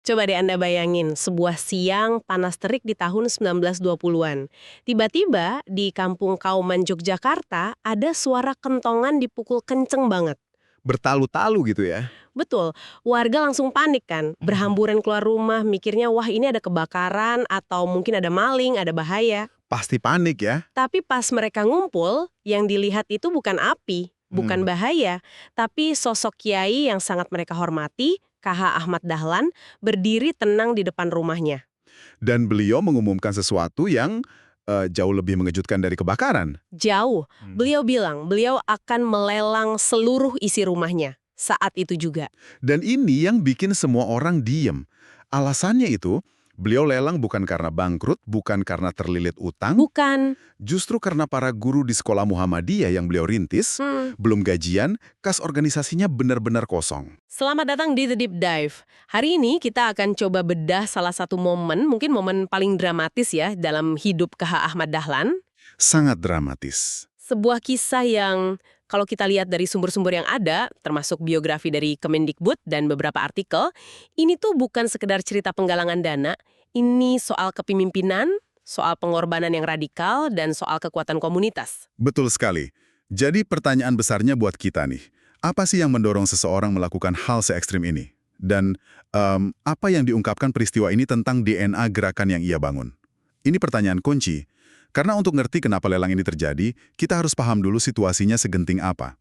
Coba deh Anda bayangin, sebuah siang panas terik di tahun 1920-an. Tiba-tiba di kampung Kauman Yogyakarta ada suara kentongan dipukul kenceng banget. Bertalu-talu gitu ya. Betul, warga langsung panik kan, berhamburan keluar rumah, mikirnya wah ini ada kebakaran atau mungkin ada maling, ada bahaya. Pasti panik ya. Tapi pas mereka ngumpul, yang dilihat itu bukan api, bukan bahaya, tapi sosok kiai yang sangat mereka hormati, KH Ahmad Dahlan, berdiri tenang di depan rumahnya. Dan beliau mengumumkan sesuatu yang jauh lebih mengejutkan dari kebakaran. Jauh, beliau bilang beliau akan melelang seluruh isi rumahnya saat itu juga. Dan ini yang bikin semua orang diem. Alasannya itu, beliau lelang bukan karena bangkrut, bukan karena terlilit utang, Bukan. justru karena para guru di sekolah Muhammadiyah yang beliau rintis, belum gajian, kas organisasinya benar-benar kosong. Selamat datang di The Deep Dive. Hari ini kita akan coba bedah salah satu momen, mungkin momen paling dramatis ya dalam hidup KH Ahmad Dahlan. Sangat dramatis. Sebuah kisah yang kalau kita lihat dari sumber-sumber yang ada, termasuk biografi dari Kemendikbud dan beberapa artikel, ini tuh bukan sekedar cerita penggalangan dana, ini soal kepemimpinan, soal pengorbanan yang radikal, dan soal kekuatan komunitas. Betul sekali. Jadi pertanyaan besarnya buat kita nih, apa sih yang mendorong seseorang melakukan hal se-ekstrim ini? Dan apa yang diungkapkan peristiwa ini tentang DNA gerakan yang ia bangun? Ini pertanyaan kunci. Karena untuk ngerti kenapa lelang ini terjadi, kita harus paham dulu situasinya segenting apa.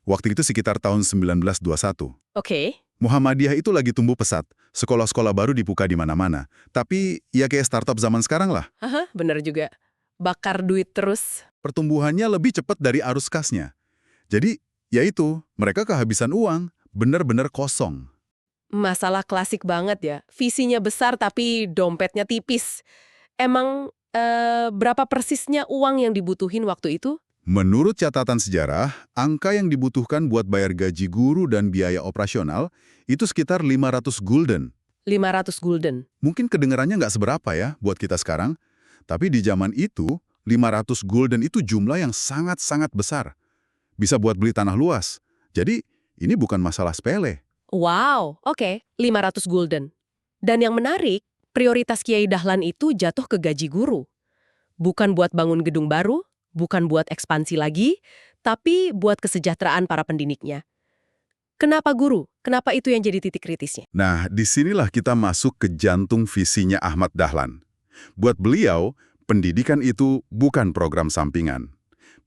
Waktu itu sekitar tahun 1921. Oke. Muhammadiyah itu lagi tumbuh pesat, sekolah-sekolah baru dibuka di mana-mana. Tapi ya kayak startup zaman sekarang lah. Haha, bener juga. Bakar duit terus. Pertumbuhannya lebih cepat dari arus kasnya. Jadi, ya itu, mereka kehabisan uang, benar-benar kosong. Masalah klasik banget ya. Visinya besar tapi dompetnya tipis. Emang berapa persisnya uang yang dibutuhin waktu itu? Menurut catatan sejarah, angka yang dibutuhkan buat bayar gaji guru dan biaya operasional itu sekitar 500 gulden. 500 gulden. Mungkin kedengarannya nggak seberapa ya buat kita sekarang, tapi di zaman itu, 500 gulden itu jumlah yang sangat-sangat besar. Bisa buat beli tanah luas. Jadi, ini bukan masalah sepele. Wow, oke, 500 gulden. Dan yang menarik, prioritas Kiai Dahlan itu jatuh ke gaji guru. Bukan buat bangun gedung baru, bukan buat ekspansi lagi, tapi buat kesejahteraan para pendidiknya. Kenapa guru? Kenapa itu yang jadi titik kritisnya? Nah, disinilah kita masuk ke jantung visinya Ahmad Dahlan. Buat beliau, pendidikan itu bukan program sampingan.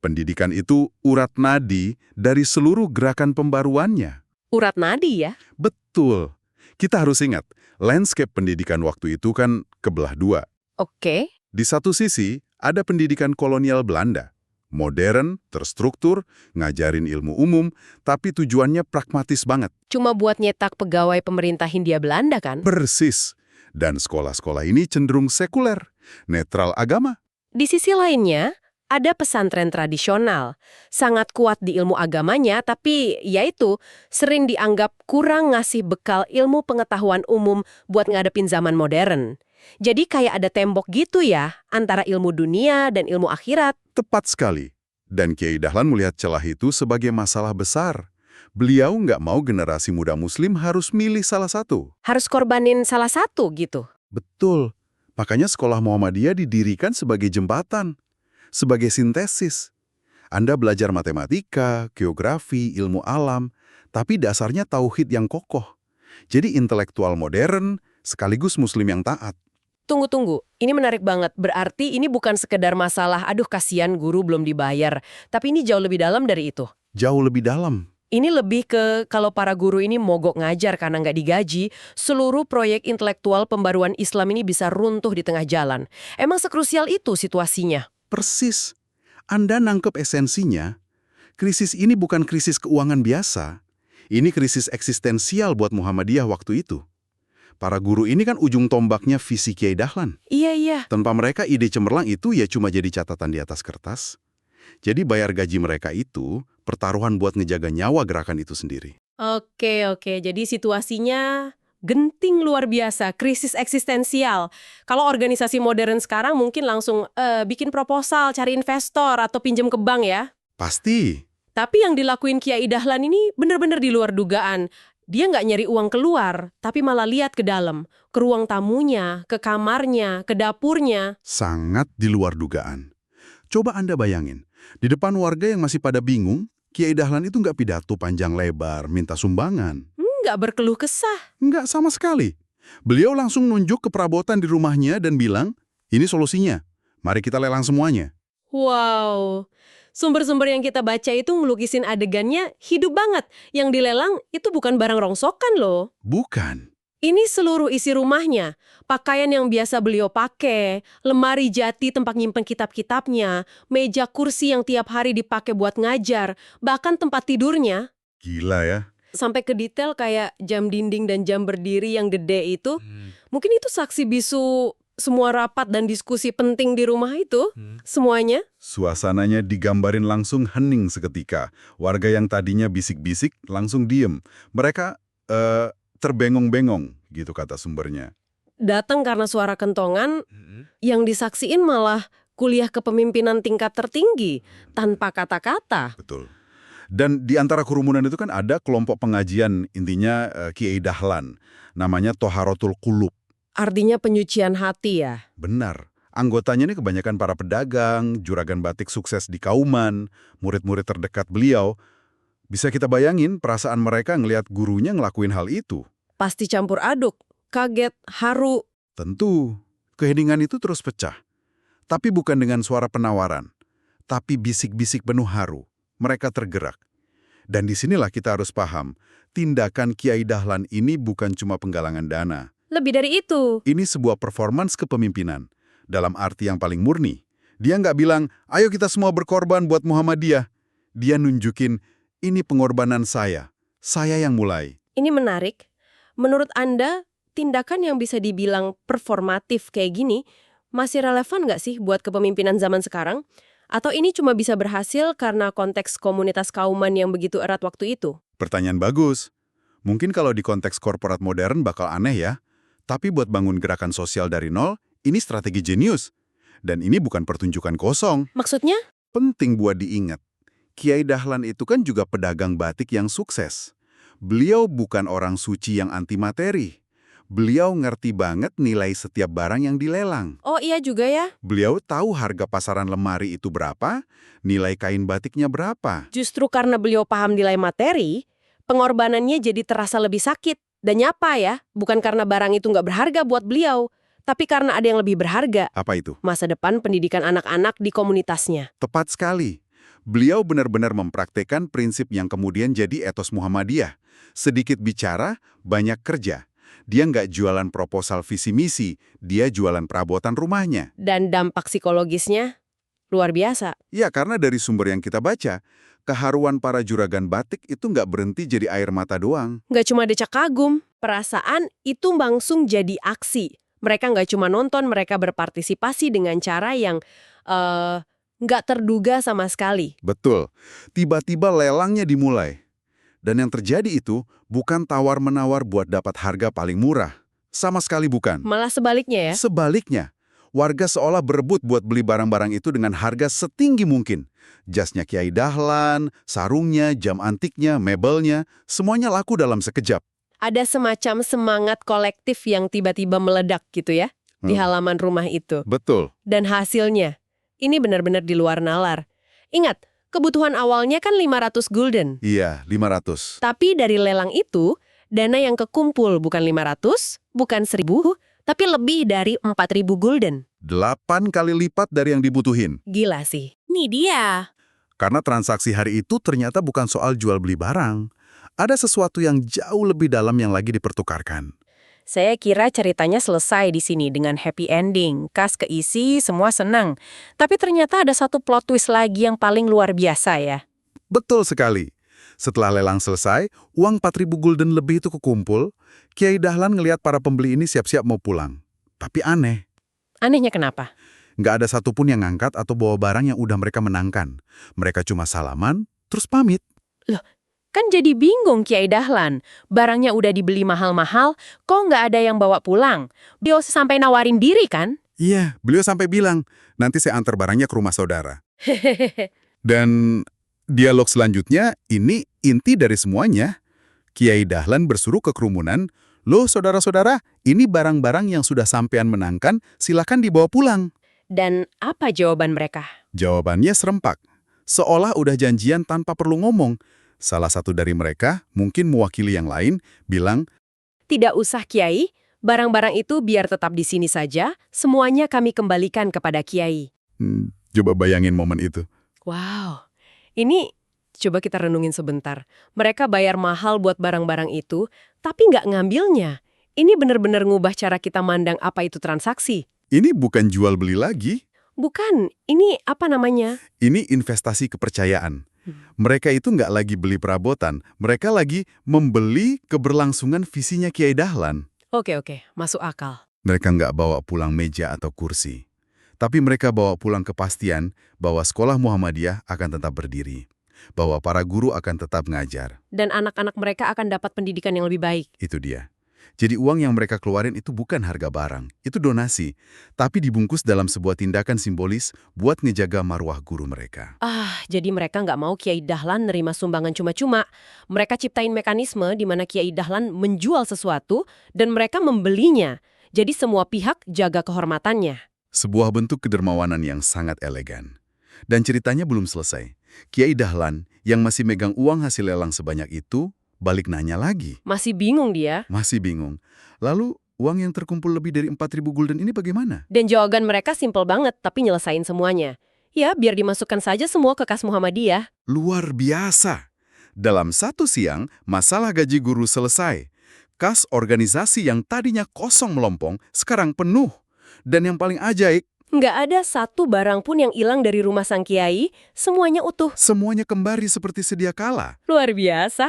Pendidikan itu urat nadi dari seluruh gerakan pembaruannya. Urat nadi ya? Betul. Kita harus ingat, landscape pendidikan waktu itu kan kebelah dua. Oke. Di satu sisi, ada pendidikan kolonial Belanda. Modern, terstruktur, ngajarin ilmu umum, tapi tujuannya pragmatis banget. Cuma buat nyetak pegawai pemerintah Hindia Belanda kan? Persis. Dan sekolah-sekolah ini cenderung sekuler, netral agama. Di sisi lainnya, ada pesantren tradisional. Sangat kuat di ilmu agamanya, tapi yaitu sering dianggap kurang ngasih bekal ilmu pengetahuan umum buat ngadepin zaman modern. Jadi kayak ada tembok gitu ya, antara ilmu dunia dan ilmu akhirat. Tepat sekali. Dan Kiai Dahlan melihat celah itu sebagai masalah besar. Beliau nggak mau generasi muda muslim harus milih salah satu. Harus korbanin salah satu gitu. Betul. Makanya sekolah Muhammadiyah didirikan sebagai jembatan, sebagai sintesis. Anda belajar matematika, geografi, ilmu alam, tapi dasarnya tauhid yang kokoh. Jadi intelektual modern sekaligus muslim yang taat. Tunggu, ini menarik banget. Berarti ini bukan sekedar masalah, aduh kasihan guru belum dibayar. Tapi ini jauh lebih dalam dari itu. Jauh lebih dalam. Ini lebih ke kalau para guru ini mogok ngajar karena nggak digaji, seluruh proyek intelektual pembaruan Islam ini bisa runtuh di tengah jalan. Emang sekrusial itu situasinya? Persis. Anda nangkep esensinya. Krisis ini bukan krisis keuangan biasa. Ini krisis eksistensial buat Muhammadiyah waktu itu. Para guru ini kan ujung tombaknya visi Kiai Dahlan. Iya. Tanpa mereka ide cemerlang itu ya cuma jadi catatan di atas kertas. Jadi bayar gaji mereka itu pertaruhan buat ngejaga nyawa gerakan itu sendiri. Oke. Jadi situasinya genting luar biasa, krisis eksistensial. Kalau organisasi modern sekarang mungkin langsung bikin proposal, cari investor, atau pinjem ke bank ya. Pasti. Tapi yang dilakuin Kiai Dahlan ini benar-benar di luar dugaan. Dia nggak nyari uang keluar, tapi malah lihat ke dalam, ke ruang tamunya, ke kamarnya, ke dapurnya. Sangat di luar dugaan. Coba Anda bayangin, di depan warga yang masih pada bingung, Kiai Dahlan itu nggak pidato panjang lebar, minta sumbangan. Nggak berkeluh kesah. Nggak sama sekali. Beliau langsung nunjuk ke perabotan di rumahnya dan bilang, ini solusinya, mari kita lelang semuanya. Wow, sumber-sumber yang kita baca itu ngelukisin adegannya hidup banget. Yang dilelang itu bukan barang rongsokan loh. Bukan. Ini seluruh isi rumahnya, pakaian yang biasa beliau pakai, lemari jati tempat nyimpen kitab-kitabnya, meja kursi yang tiap hari dipakai buat ngajar, bahkan tempat tidurnya. Gila ya. Sampai ke detail kayak jam dinding dan jam berdiri yang gede itu. Mungkin itu saksi bisu semua rapat dan diskusi penting di rumah itu. Semuanya. Suasananya digambarin langsung hening seketika. Warga yang tadinya bisik-bisik langsung diem. Mereka terbengong-bengong, gitu kata sumbernya. Datang karena suara kentongan, yang disaksiin malah kuliah kepemimpinan tingkat tertinggi, tanpa kata-kata. Betul. Dan di antara kerumunan itu kan ada kelompok pengajian, intinya Kiai Dahlan. Namanya Toharotul Qulub. Artinya penyucian hati ya? Benar. Anggotanya ini kebanyakan para pedagang, juragan batik sukses di Kauman, murid-murid terdekat beliau. Bisa kita bayangin perasaan mereka ngelihat gurunya ngelakuin hal itu. Pasti campur aduk, kaget, haru. Tentu, keheningan itu terus pecah. Tapi bukan dengan suara penawaran, tapi bisik-bisik penuh haru. Mereka tergerak. Dan disinilah kita harus paham, tindakan Kiai Dahlan ini bukan cuma penggalangan dana. Lebih dari itu. Ini sebuah performance kepemimpinan. Dalam arti yang paling murni. Dia nggak bilang, ayo kita semua berkorban buat Muhammadiyah. Dia nunjukin, ini pengorbanan saya yang mulai. Ini menarik. Menurut Anda, tindakan yang bisa dibilang performatif kayak gini, masih relevan nggak sih buat kepemimpinan zaman sekarang? Atau ini cuma bisa berhasil karena konteks komunitas Kauman yang begitu erat waktu itu? Pertanyaan bagus. Mungkin kalau di konteks korporat modern bakal aneh ya. Tapi buat bangun gerakan sosial dari nol, ini strategi jenius. Dan ini bukan pertunjukan kosong. Maksudnya? Penting buat diingat. Kiai Dahlan itu kan juga pedagang batik yang sukses. Beliau bukan orang suci yang anti materi. Beliau ngerti banget nilai setiap barang yang dilelang. Oh iya juga ya. Beliau tahu harga pasaran lemari itu berapa, nilai kain batiknya berapa. Justru karena beliau paham nilai materi, pengorbanannya jadi terasa lebih sakit. Dan nyapa ya, bukan karena barang itu nggak berharga buat beliau, tapi karena ada yang lebih berharga. Apa itu? Masa depan pendidikan anak-anak di komunitasnya. Tepat sekali. Beliau benar-benar mempraktekkan prinsip yang kemudian jadi etos Muhammadiyah. Sedikit bicara, banyak kerja. Dia nggak jualan proposal visi-misi, dia jualan perabotan rumahnya. Dan dampak psikologisnya luar biasa. Ya, karena dari sumber yang kita baca, keharuan para juragan batik itu nggak berhenti jadi air mata doang. Nggak cuma decak kagum, perasaan itu langsung jadi aksi. Mereka nggak cuma nonton, mereka berpartisipasi dengan cara yang nggak terduga sama sekali. Betul. Tiba-tiba lelangnya dimulai. Dan yang terjadi itu bukan tawar-menawar buat dapat harga paling murah. Sama sekali bukan. Malah sebaliknya ya. Sebaliknya, warga seolah berebut buat beli barang-barang itu dengan harga setinggi mungkin. Jasnya Kiai Dahlan, sarungnya, jam antiknya, mebelnya, semuanya laku dalam sekejap. Ada semacam semangat kolektif yang tiba-tiba meledak gitu ya, di halaman rumah itu. Betul. Dan hasilnya, ini benar-benar di luar nalar. Ingat, kebutuhan awalnya kan 500 gulden. Iya, 500. Tapi dari lelang itu, dana yang kekumpul bukan 500, bukan 1.000, tapi lebih dari 4.000 gulden. 8 kali lipat dari yang dibutuhin. Gila sih. Nih dia. Karena transaksi hari itu ternyata bukan soal jual beli barang. Ada sesuatu yang jauh lebih dalam yang lagi dipertukarkan. Saya kira ceritanya selesai di sini dengan happy ending. Kas keisi, semua senang. Tapi ternyata ada satu plot twist lagi yang paling luar biasa ya. Betul sekali. Setelah lelang selesai, uang 4.000 gulden lebih itu kekumpul, Kiai Dahlan ngelihat para pembeli ini siap-siap mau pulang. Tapi aneh. Anehnya kenapa? Nggak ada satupun yang ngangkat atau bawa barang yang udah mereka menangkan. Mereka cuma salaman, terus pamit. Loh, kan jadi bingung Kiai Dahlan. Barangnya udah dibeli mahal-mahal, kok nggak ada yang bawa pulang? Beliau sampai nawarin diri kan? Iya, beliau sampai bilang, nanti saya antar barangnya ke rumah saudara. Dan dialog selanjutnya, ini inti dari semuanya. Kiai Dahlan berseru ke kerumunan, "Loh saudara-saudara, ini barang-barang yang sudah sampean menangkan, silakan dibawa pulang." Dan apa jawaban mereka? Jawabannya serempak. Seolah udah janjian tanpa perlu ngomong. Salah satu dari mereka, mungkin mewakili yang lain, bilang, Tidak usah Kiai, barang-barang itu biar tetap di sini saja, semuanya kami kembalikan kepada Kiai. Coba bayangin momen itu. Wow, ini coba kita renungin sebentar. Mereka bayar mahal buat barang-barang itu, tapi nggak ngambilnya. Ini benar-benar ngubah cara kita mandang apa itu transaksi. Ini bukan jual beli lagi, Bukan, ini apa namanya? ini investasi kepercayaan. Mereka itu nggak lagi beli perabotan, mereka lagi membeli keberlangsungan visinya Kiai Dahlan. Oke, masuk akal. Mereka nggak bawa pulang meja atau kursi. Tapi mereka bawa pulang kepastian bahwa sekolah Muhammadiyah akan tetap berdiri. Bahwa para guru akan tetap ngajar. Dan anak-anak mereka akan dapat pendidikan yang lebih baik. Itu dia. Jadi uang yang mereka keluarin itu bukan harga barang, itu donasi. Tapi dibungkus dalam sebuah tindakan simbolis buat ngejaga marwah guru mereka. Jadi mereka nggak mau Kiai Dahlan nerima sumbangan cuma-cuma. Mereka ciptain mekanisme di mana Kiai Dahlan menjual sesuatu dan mereka membelinya. Jadi semua pihak jaga kehormatannya. Sebuah bentuk kedermawanan yang sangat elegan. Dan ceritanya belum selesai. Kiai Dahlan yang masih megang uang hasil lelang sebanyak itu, balik nanya lagi. Masih bingung dia. Masih bingung. Lalu, uang yang terkumpul lebih dari 4.000 gulden ini bagaimana? Dan jawaban mereka simpel banget, tapi nyelesain semuanya. Ya, biar dimasukkan saja semua ke kas Muhammadiyah. Luar biasa. Dalam satu siang, masalah gaji guru selesai. Kas organisasi yang tadinya kosong melompong, sekarang penuh. Dan yang paling ajaib, Nggak ada satu barang pun yang hilang dari rumah sang Kiai, semuanya utuh. semuanya kembali seperti sedia kala. Luar biasa.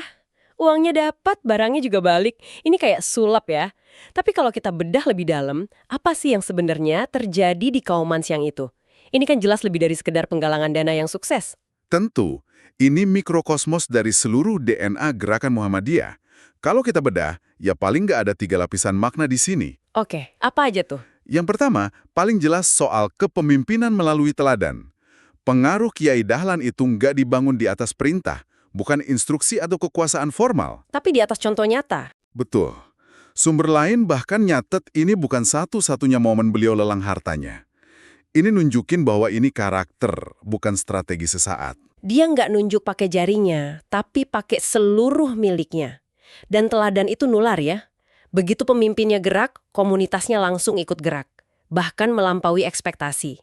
Uangnya dapat, barangnya juga balik. Ini kayak sulap ya. Tapi kalau kita bedah lebih dalam, apa sih yang sebenarnya terjadi di kaum siang itu? Ini kan jelas lebih dari sekedar penggalangan dana yang sukses. Tentu, ini mikrokosmos dari seluruh DNA Gerakan Muhammadiyah. Kalau kita bedah, ya paling nggak ada 3 lapisan makna di sini. Oke, apa aja tuh? Yang pertama, paling jelas soal kepemimpinan melalui teladan. Pengaruh Kiai Dahlan itu nggak dibangun di atas perintah, bukan instruksi atau kekuasaan formal. Tapi di atas contoh nyata. Betul. Sumber lain bahkan nyatet ini bukan satu-satunya momen beliau lelang hartanya. Ini nunjukin bahwa ini karakter, bukan strategi sesaat. Dia nggak nunjuk pakai jarinya, tapi pakai seluruh miliknya. Dan teladan itu nular ya. Begitu pemimpinnya gerak, komunitasnya langsung ikut gerak. Bahkan melampaui ekspektasi.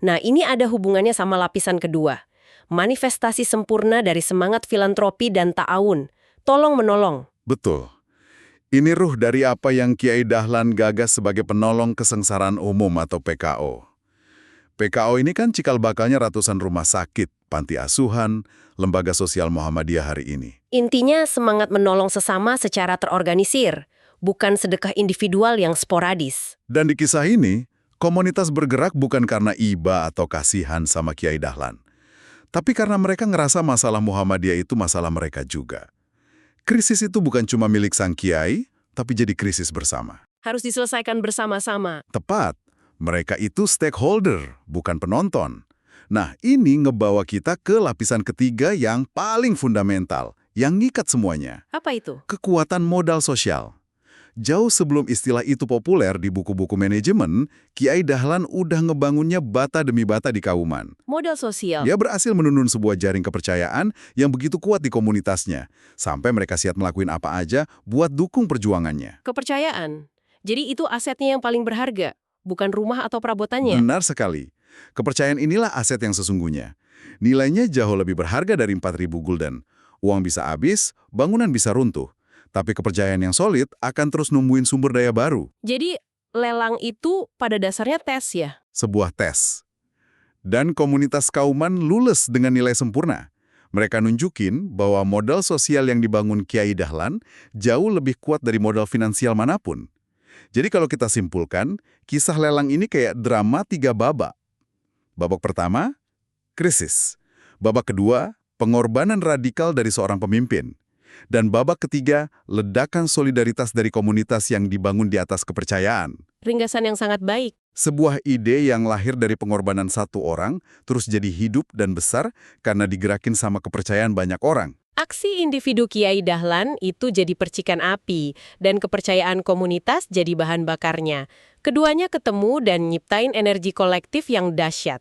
Nah, ini ada hubungannya sama lapisan kedua. Manifestasi sempurna dari semangat filantropi dan ta'awun. Tolong-menolong. Betul. Ini ruh dari apa yang Kiai Dahlan gagas sebagai penolong kesengsaraan umum atau PKO. PKO ini kan cikal bakalnya ratusan rumah sakit, panti asuhan, lembaga sosial Muhammadiyah hari ini. Intinya semangat menolong sesama secara terorganisir. Bukan sedekah individual yang sporadis. Dan di kisah ini, komunitas bergerak bukan karena iba atau kasihan sama Kiai Dahlan. Tapi karena mereka ngerasa masalah Muhammadiyah itu masalah mereka juga. Krisis itu bukan cuma milik sang Kiai, tapi jadi krisis bersama. Harus diselesaikan bersama-sama. Tepat, mereka itu stakeholder, bukan penonton. Nah, ini ngebawa kita ke lapisan ketiga yang paling fundamental, yang ngikat semuanya. Apa itu? Kekuatan modal sosial. Jauh sebelum istilah itu populer di buku-buku manajemen, Kiai Dahlan udah ngebangunnya bata demi bata di Kauman. Modal sosial. Dia berhasil menunun sebuah jaring kepercayaan yang begitu kuat di komunitasnya, sampai mereka siap melakukan apa aja buat dukung perjuangannya. Kepercayaan. Jadi itu asetnya yang paling berharga, bukan rumah atau perabotannya. Benar sekali. Kepercayaan inilah aset yang sesungguhnya. Nilainya jauh lebih berharga dari 4.000 gulden. Uang bisa habis, bangunan bisa runtuh. Tapi kepercayaan yang solid akan terus numbuhin sumber daya baru. Jadi lelang itu pada dasarnya tes ya? Sebuah tes. Dan komunitas Kauman lulus dengan nilai sempurna. Mereka nunjukin bahwa modal sosial yang dibangun Kiai Dahlan jauh lebih kuat dari modal finansial manapun. Jadi kalau kita simpulkan, kisah lelang ini kayak drama 3 babak. Babak pertama, krisis. Babak kedua, pengorbanan radikal dari seorang pemimpin. Dan babak ketiga, ledakan solidaritas dari komunitas yang dibangun di atas kepercayaan. Ringgasan yang sangat baik. Sebuah ide yang lahir dari pengorbanan satu orang, terus jadi hidup dan besar karena digerakin sama kepercayaan banyak orang. Aksi individu Kiai Dahlan itu jadi percikan api, dan kepercayaan komunitas jadi bahan bakarnya. Keduanya ketemu dan nyiptain energi kolektif yang dahsyat,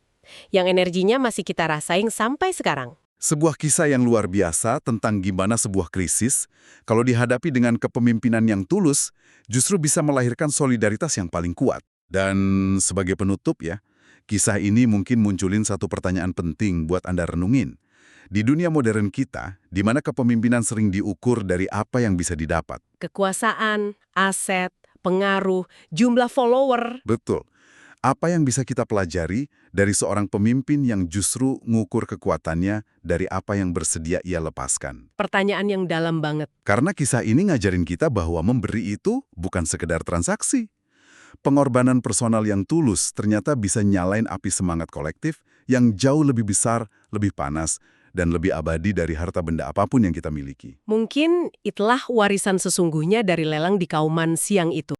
yang energinya masih kita rasain sampai sekarang. Sebuah kisah yang luar biasa tentang gimana sebuah krisis, kalau dihadapi dengan kepemimpinan yang tulus, justru bisa melahirkan solidaritas yang paling kuat. Dan sebagai penutup ya, kisah ini mungkin munculin satu pertanyaan penting buat Anda renungin. Di dunia modern kita, di mana kepemimpinan sering diukur dari apa yang bisa didapat. Kekuasaan, aset, pengaruh, jumlah follower. Betul. Apa yang bisa kita pelajari dari seorang pemimpin yang justru ngukur kekuatannya dari apa yang bersedia ia lepaskan? Pertanyaan yang dalam banget. Karena kisah ini ngajarin kita bahwa memberi itu bukan sekedar transaksi. Pengorbanan personal yang tulus ternyata bisa nyalain api semangat kolektif yang jauh lebih besar, lebih panas, dan lebih abadi dari harta benda apapun yang kita miliki. Mungkin itulah warisan sesungguhnya dari lelang di Kauman siang itu.